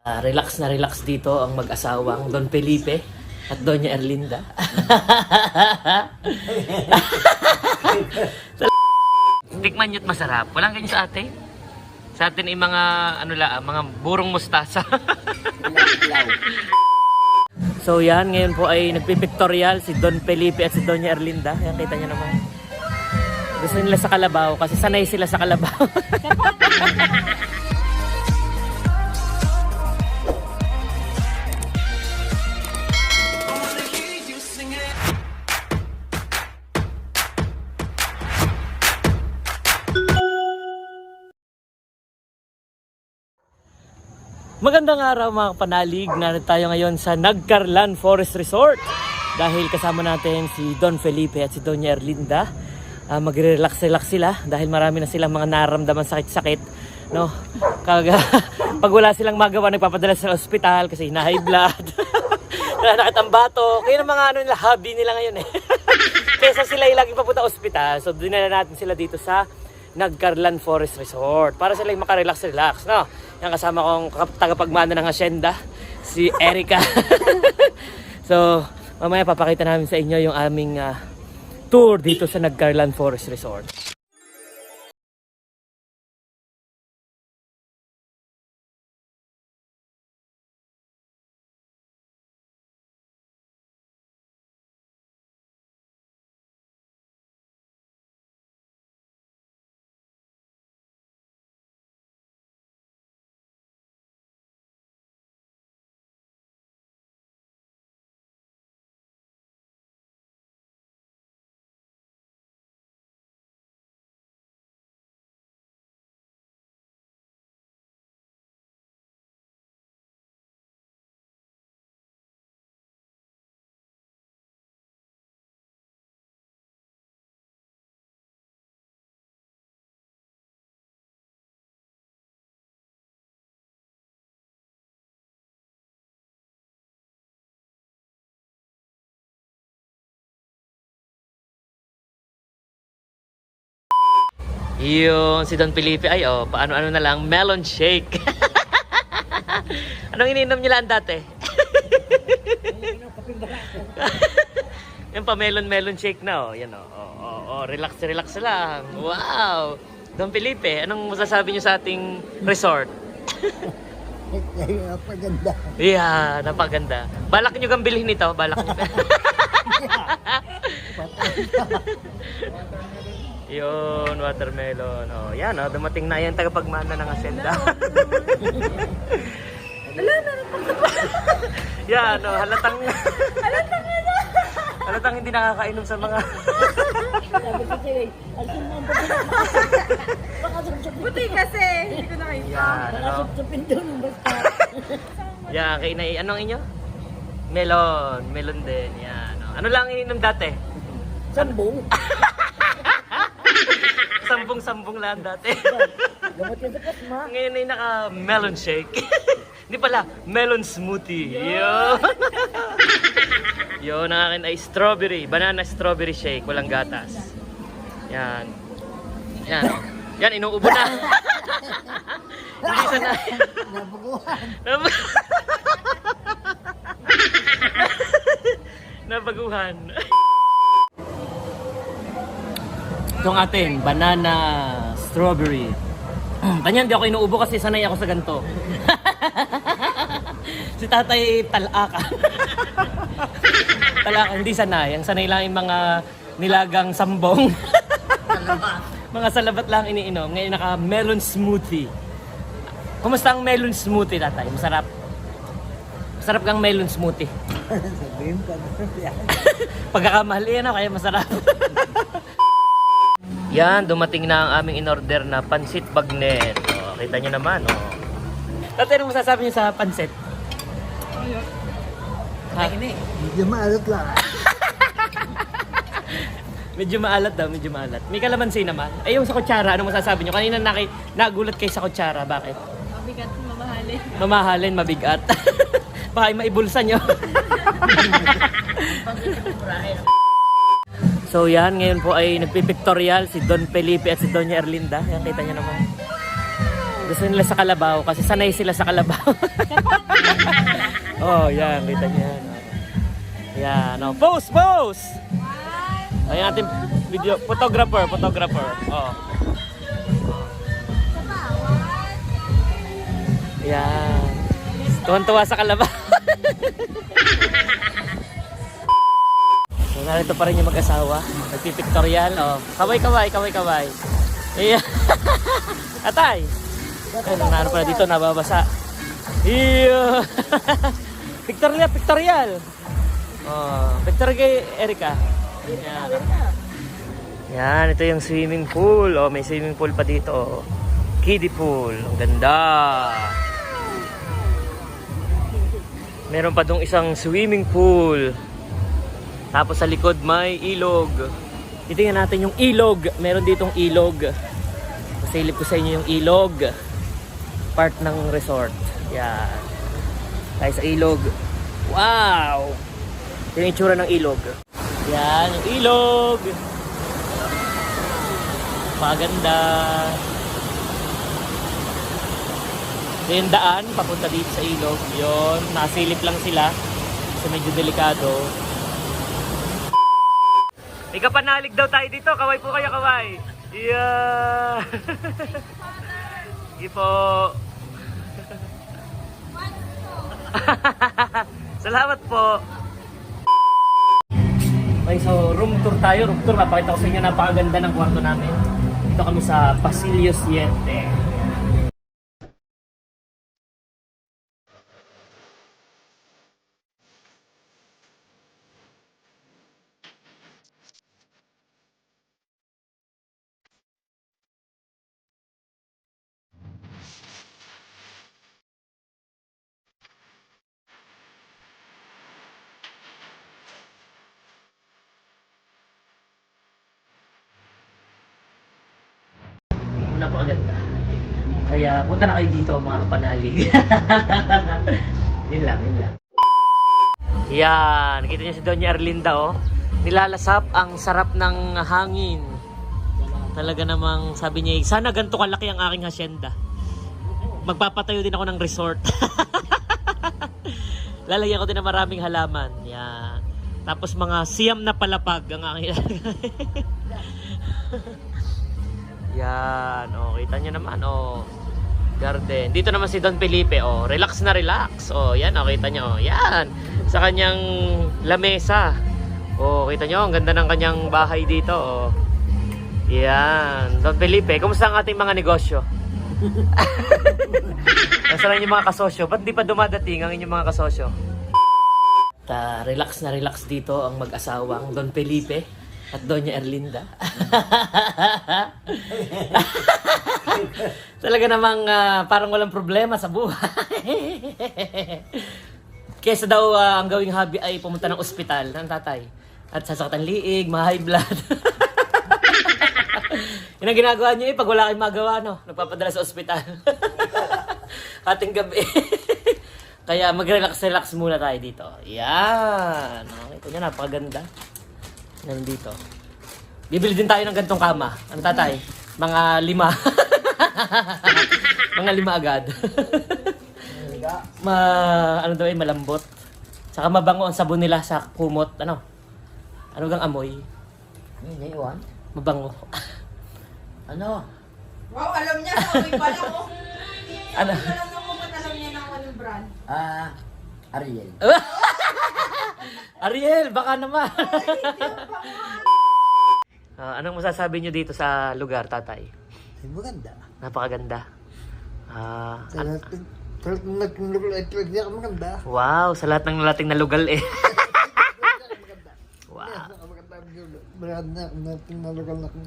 Relax na relax dito ang mag-asawang Don Felipe at Doña Erlinda. Tikman nyo't masarap. Walang ganyan sa atin. Sa atin ay mga mga burong mustasa. So yan, ngayon po ay nagpipictorial si Don Felipe at si Doña Erlinda. Yan, kita nyo naman. Gusto nila sa kalabaw kasi sanay sila sa kalabaw. Magandang araw mga panalig, narito tayo ngayon sa Nagcarlan Forest Resort dahil kasama natin si Don Felipe at si Doña Erlinda. Magre-relax-relax sila dahil marami na silang mga naramdaman sakit-sakit, no? Pag wala silang magawa, nagpapadala sa ospital kasi high blood. Nanakit ang bato. Kaya ng mga nila, hobby nila ngayon eh. Kesa sila yung lagi papunta ospital, so dinala natin sila dito sa Nagcarlan Forest Resort para sila yung makarelax-relax, no? Yung kasama kong tagapagmana ng hacienda, si Erica. So, mamaya papakita namin sa inyo yung aming tour dito sa Nagcarlan Forest Resort. Yung si Don Felipe ay paano-ano na lang, melon shake. Anong ininom nila dati? Yung pa melon shake na yan relax lang. Wow. Don Felipe, anong masasabi niyo sa ating resort? Napaganda. Yeah, napaganda. Balak niyo gang bilhin ito, balak niyo. Yun, watermelon. Yan, dumating na yan tagapagmana ng hacienda. Wala na Yan, halatang halatang hindi nakakainom sa mga buti kasi hindi ko nakita. Yan, kainay, anong inyo? Melon din. Yan. Ano lang ininom dati? Sambong. Sambong lang dati. Ngayon ay naka-melon shake. Hindi pala, melon smoothie. Yun. Yun, ang akin ay banana strawberry shake. Walang gatas. Yan. Yan, inuubo na. Hindi sanay. Nabaguhan. Itong ating banana strawberry. Ganyan, di ako inuubo kasi sanay ako sa ganito. Si tatay talaka. Talaka, hindi sanay. Ang sanay lang yung mga nilagang sambong. Mga salabat lang iniinom. Ngayon naka-melon smoothie. Kumusta ang melon smoothie, tatay? Masarap. Masarap kang melon smoothie. Sabihin pa yan. Pagkakamahal yan, kaya masarap. Yan, dumating na ang aming in-order na pansit bagnet. Kita nyo naman. Tatay, anong masasabi nyo sa pansit? Medyo maalat lang. Medyo maalat daw, medyo maalat. May kalamansi naman. Ay, yung sa kutsara, anong masasabi nyo? Kanina nagulat kayo sa kutsara. Bakit? Mabigat, mamahalin. Mamahalin, mabigat. Baka maibulsa nyo. So yan, ngayon po ay nagpipictorial si Don Felipe at si Doña Erlinda. Yan, kita nyo naman. Gusto nila sa kalabaw kasi sanay sila sa kalabaw. Oh, yan. Kita niyo yan. Yan. Oh. Pose! Pose! Ayan ating video. Photographer. Oh. Yan. Tuwan-tuwa sa kalabaw. So, narito pa rin yung mag-asawa. Nagpipictorial. Oh. Kaway. Ayan. Atay! Ay, nanaro pala dito, nababasa. Iyo! Pictorial! Oh, picture kay Erika. Yan. Yan, ito yung swimming pool. Oh, may swimming pool pa dito. Kiddie pool. Ang ganda. Meron pa dong isang swimming pool. Tapos sa likod may ilog. Titingnan natin yung ilog. Meron ditong ilog. Pasilip ko sa inyo yung ilog. Part ng resort. Yan. Tayo sa ilog. Wow! Ito yung itsura ng ilog. Yan, yung ilog. Maganda. Ito yung daan, papunta dito sa ilog. Yun, nasilip lang sila. Kasi medyo delikado. May kapanalig daw tayo dito. Kaway po kayo, kaway. Yeah! Sige po. Salamat po. Okay, so room tour tayo. Room tour, mapakita ko sa inyo. Napakaganda ng kwarto namin. Dito kami sa Pasilio 7. Napakaganda. Kaya punta na kayo dito mga kapanalig. Yun lang. Yan, nakita niyo si Doña Erlinda oh. Nilalasap ang sarap ng hangin. Talaga namang sabi niya, sana ganito kalaki ang aking hacienda. Magpapatayo din ako ng resort. Lalagyan ko din ng maraming halaman. Yan. Tapos mga siyam na palapag ang aking Yan, oh, kita nyo naman, oh, garden. Dito naman si Don Felipe, oh, relax na relax. Oh, yan, oh, kita nyo, yan, sa kanyang lamesa. Oh, kita nyo, ang ganda ng kanyang bahay dito, oh. Yan, Don Felipe, kumusta ang ating mga negosyo? Nasaan yung mga kasosyo? Ba't di pa dumadating ang inyong mga kasosyo? Relax na relax dito ang mag-asawang Don Felipe at Doña Erlinda. Talaga namang parang walang problema sa buhay. Kesa daw ang gawing hobby ay pumunta ng ospital ng tatay. At sasaktan liig, ma-high blood. Yun ang ginagawa niyo pag wala kayong magawa, no? Nagpapadala sa ospital. Ating gabi. Kaya mag-relax muna tayo dito. Yan. Ito niya, napakaganda. Nandito. Bibili din tayo ng gantong kama. Ano tatay? Mga 5. Mga 5 agad. Ano daw malambot. Saka mabango ang sabon nila sa kumot. Ano gang amoy? Hindi, Iwan. Mabango. Ano? Wow, alam niya. Sabi pala ko. Ano? Alam na kumot, alam niya ng anong brand. Ariel. Ariel, baka naman. Anong masasabi nyo dito sa lugar, tatay? Ay, maganda. Napakaganda. Sa lahat ng lugar ay maganda. Wow, sa lahat ng nalating na lugar eh. Wow. Maganda na lugar na kung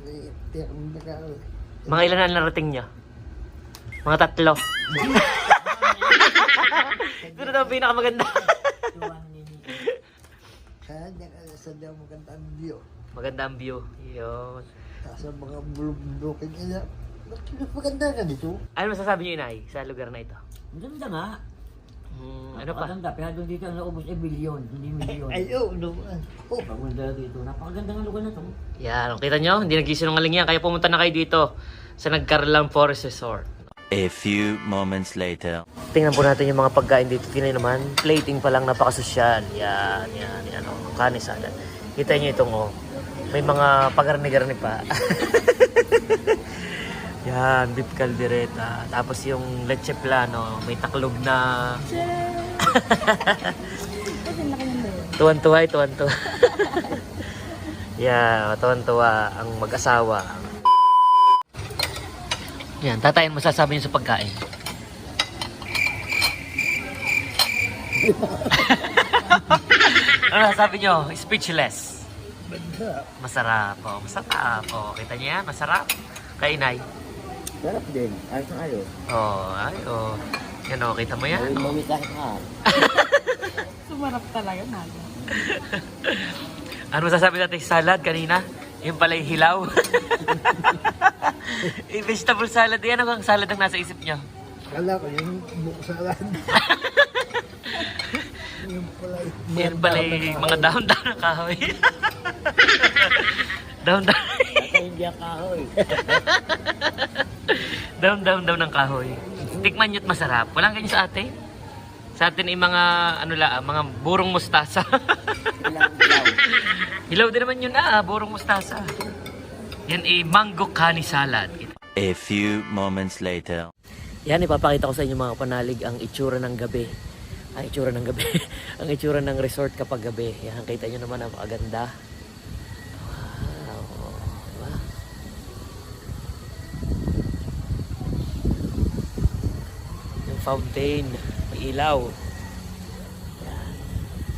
Mga ilan na narating nyo? Mga 3. Ito na daw ang pinakamaganda. Sa daw maganda ang view. Maganda ang view. Yun. Sa mga bulukin nila. Maganda ka dito. Ano masasabi nyo, Inay, sa lugar na ito? Maganda nga. Ano pa? Maganda, pero doon dito ang naubos ay bilyon, hindi milyon. Ayaw, naman. Oh, Maganda dito. Napakaganda ng lugar na to. Yan, kita nyo? Hindi nagsisinungaling yan. Kaya pumunta na kayo dito sa Nagcarlan Forest Resort. A few moments later. Tingnan po natin yung mga pagkain dito. Tingnan naman, plating pa lang, napakasosyal. Yan, oh, kanin salad. Kita niyo itong, oh, may mga pagarni-garni pa. Yan, beef caldereta. Tapos yung leche plano, may taklog na. Tuwan-tuwa, tuwan-tuwa. Yeah, tuwan-tuwa ang mag-asawa. Yan, tatayin mo sasabi niyo sa pagkain. Ano sabi niyo? Speechless. Masarap. Oh, masarap. Oh, kita niyo yan? Masarap. Kay Inay. Sarap din. Ayos na ayos. Oh, ay, oh. Yan, oh, kita mo yan? Oh. Mawit ka. Sumarap talaga, Naga. Ano masasabi natin sa salad kanina? Yung pala yung hilaw. Yung vegetable salad. Yan ang salad ang nasa isip niyo. Kala ko yung buko salad. Yan pala yung mga dahon-dahon ng kahoy. Dahon-dahon. Hindi ang kahoy. Dahon-dahon ng kahoy. Tikman nyo't masarap. Walang ganyan sa atin. Sa atin ay mga, ano la, mga burong mustasa. Hilaw din naman yun burong mustasa. Yan ay mango kani salad. A few moments later. Yan, ipapakita ko sa inyo mga panalig ang itsura ng gabi. Ang itsura ng gabi. Ang itsura ng resort kapag gabi. Yan, kita nyo naman ang maganda. Wow. Diba? Yung fountain. May ilaw. Yan.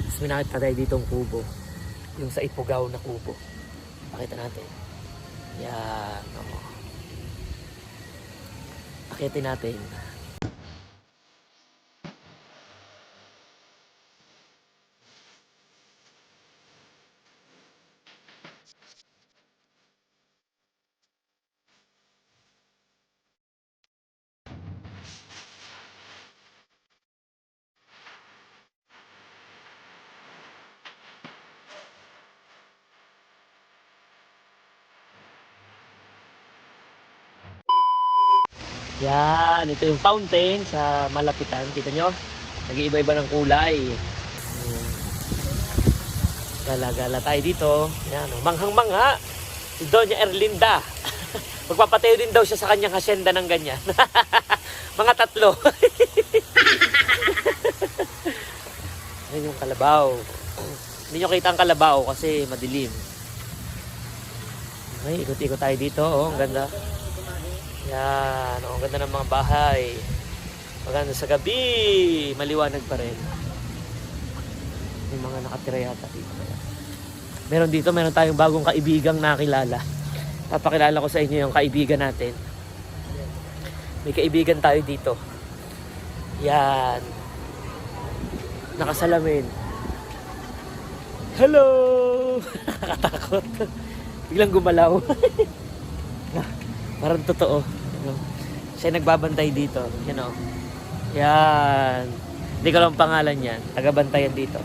Tapos may nakita tayo ditong kubo. Yung sa Ipugaw na kubo. Pakita natin. Yan. Oh. Akitin natin. Yan, ito yung fountain sa malapitan. Kita nyo? Nag-iiba-iba ng kulay. Gala-gala tayo dito. Yan, manghang-mangha. Si Doña Erlinda. Magpapatayo din daw siya sa kanyang hasyenda ng ganyan. Mga 3. Ayan yung kalabaw. Hindi nyo kita ang kalabaw kasi madilim. Okay, ikot-ikot tayo dito. Oh, ang ganda. Yan, ang ganda ng mga bahay. Maganda sa gabi, maliwanag pa rin. May mga nakatira yata dito. Meron tayong bagong kaibigang nakilala. Papakilala ko sa inyo yung kaibigan natin. May kaibigan tayo dito. Yan. Nakasalamin. Hello! Nakatakot. Biglang gumalaw. Parang totoo. You know? Siya nagbabantay dito. You know? Yan. Hindi ko lang pangalan yan. Tagabantayan dito.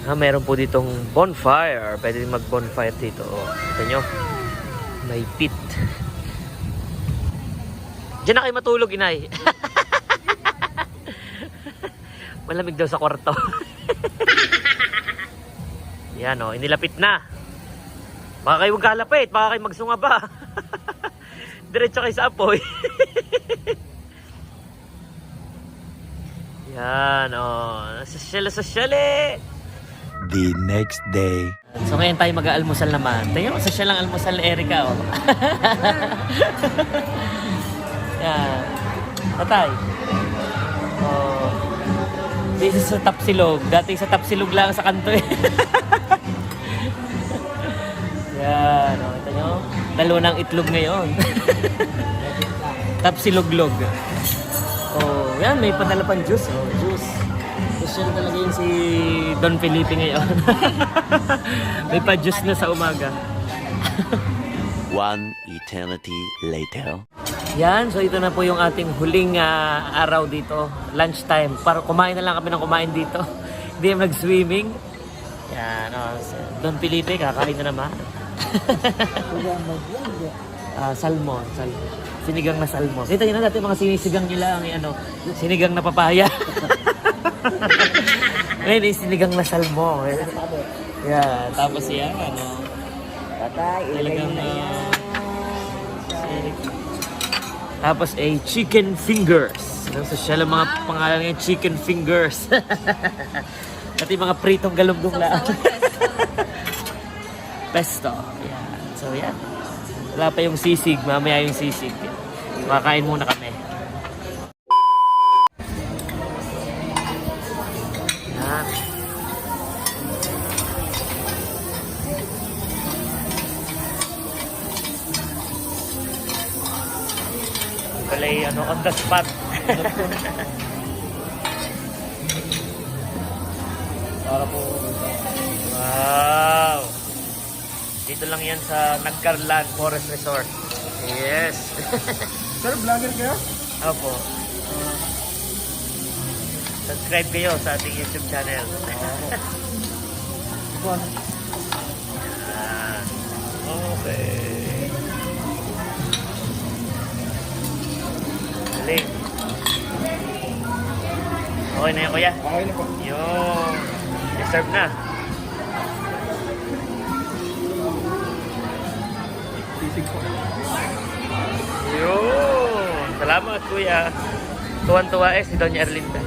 Meron po ditong bonfire. Pwede din mag-bonfire dito. Oh, kita nyo? May pit. Diyan na kayo matulog, Inay. Malamig daw sa kwarto. Yan o. Inilapit na. Baka kayo magkalapit, baka kayo magsunga pa. Diretso kayo sa apoy. Yan, oh. Sosyal eh. The next day. So ngayon tayo mag-aalmusal naman. Tingnan mo, sosyal ang almusal ni Erica, oh. Yan. Tatay. Oh. This is sa Tapsilog. Dati sa Tapsilog lang sa kanto eh. Yan, o, ito nyo. Dalawa ng itlog ngayon. Tapsiluglog. Oh, yan, may padala pang juice. Oh, juice. Social talaga yun si Don Felipe ngayon. May pa-juice na sa umaga. One eternity later. Yan, so ito na po yung ating huling araw dito. Lunchtime. Para kumain na lang kami ng kumain dito. Hindi yung nag-swimming. Yan, o. Don Felipe, kakain na naman. salmon. Sinigang na salmon. Kita nyo na dati mga sinisigang nila ang sinigang na papaya. Ngayon ay sinigang na salmon. Yeah, tapos yan, talagang tapos ay chicken fingers. Social ang mga pangalan ngayon, chicken fingers. At yung mga pritong galunggong lang. Pesto. Yan. So yan. Wala pa yung sisig, mamaya yung sisig. Makakain muna kami. Yan. Palay on the spot. Para po. Wow. Dito lang yan sa Nagcarlan Forest Resort. Yes. Sir, vlogger kayo? Opo. Subscribe kayo sa ating YouTube channel. Okay. Galing. Okay na yun, kuya? Okay na po. Yung deserve na. Sisig po. Yun. Salamat, kuya. Tuwan-tuwa si Doña Erlinda.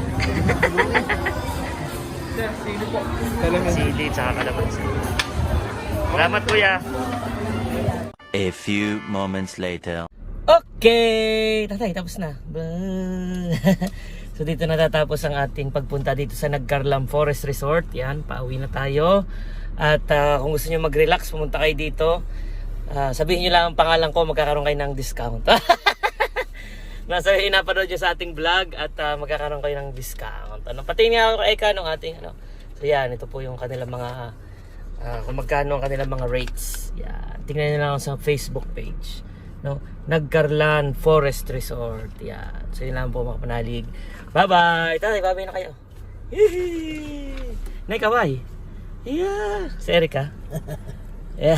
Sir, sili po. Talaga. Sili, tsaka kalamansi. Salamat, kuya. A few moments later. Okay! Tatay, tapos na. So dito natatapos ang ating pagpunta dito sa Nagcarlan Forest Resort. Yan, pauwi na tayo. At kung gusto nyo mag-relax, pumunta kayo dito. Sabihin nyo lang ang pangalan ko, magkakaroon kayo ng discount. Nasa inapanood nyo sa ating vlog at magkakaroon kayo ng discount. Pati nga ako kay Eka nung ating So yan, ito po yung kanilang mga kung magkano ang kanilang mga rates. Yan, tingnan nyo lang sa Facebook page. Nagcarlan Forest Resort. Yan. So yun lang po mga panalig. Bye-bye! Tatay, bye-bye na kayo. Hihi! Nay, kaway! Yeah! Si Erika. Yeah.